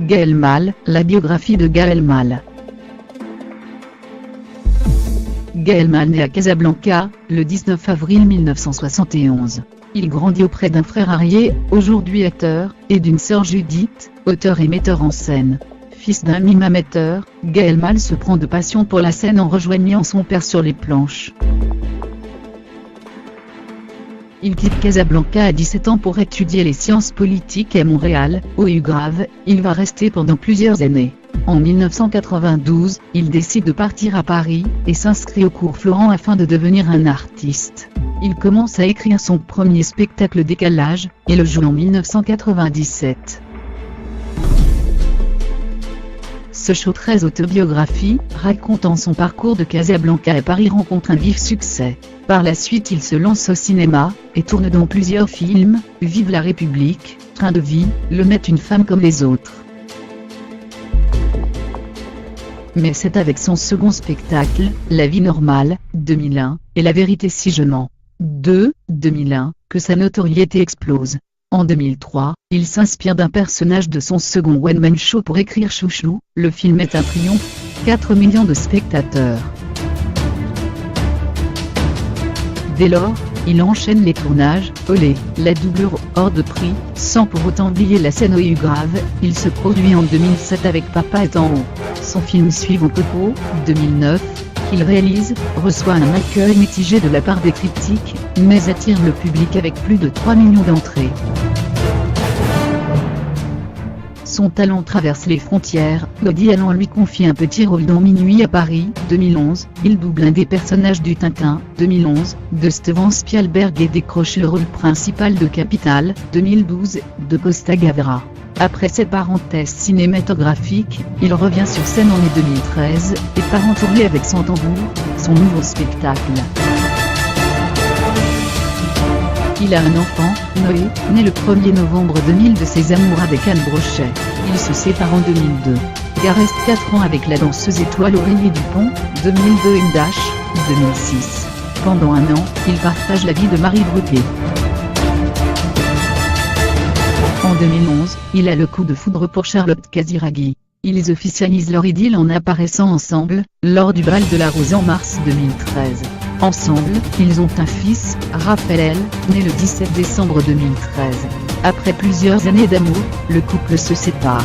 Gaël Mal, la biographie de Gaël Mal. Gaël Mal naît à Casablanca, le 19 avril 1971. Il grandit auprès d'un frère Arié, aujourd'hui acteur, et d'une sœur Judith, auteur et metteur en scène. Fils d'un mime amateur, Gaël Mal se prend de passion pour la scène en rejoignant son père sur les planches. Il quitte Casablanca à 17 ans pour étudier les sciences politiques à Montréal, au UGRAV. Il va rester pendant plusieurs années. En 1992, il décide de partir à Paris, et s'inscrit au cours Florent afin de devenir un artiste. Il commence à écrire son premier spectacle Décalage, et le joue en 1997. Ce show très autobiographie, racontant son parcours de Casablanca à Paris rencontre un vif succès. Par la suite il se lance au cinéma, et tourne dans plusieurs films, Vive la République, Train de vie, Le Met une femme comme les autres. Mais c'est avec son second spectacle, La vie normale, 2001, et La vérité si je mens, 2001, que sa notoriété explose. En 2003, il s'inspire d'un personnage de son second one-man show pour écrire Chouchou. Le film est un triomphe, 4 millions de spectateurs. Dès lors, il enchaîne les tournages, Olé, la doublure hors de prix, sans pour autant oublier la scène au UGRAV. Il se produit en 2007 avec Papa est en haut. Son film Suivant Coco, 2009, qu'il réalise, reçoit un accueil mitigé de la part des critiques, mais attire le public avec plus de 3 millions d'entrées. Son talent traverse les frontières, Woody Allen lui confie un petit rôle dans Minuit à Paris, 2011, il double un des personnages du Tintin, 2011, de Steven Spielberg et décroche le rôle principal de Capital, 2012, de Costa Gavras. Après cette parenthèse cinématographique, il revient sur scène en mai 2013, et part en tournée avec Sans tambour, son nouveau spectacle. Il a un enfant, Noé, né le 1er novembre 2000 de ses amours avec Anne Brochet. Ils se séparent en 2002. Gare reste 4 ans avec la danseuse étoile Aurélie Dupont, 2002 une Dash, 2006. Pendant un an, il partage la vie de Marie Bruguet. En 2011, il a le coup de foudre pour Charlotte Casiraghi. Ils officialisent leur idylle en apparaissant ensemble, lors du bal de la Rose en mars 2013. Ensemble, ils ont un fils, Raphaël, né le 17 décembre 2013. Après plusieurs années d'amour, le couple se sépare.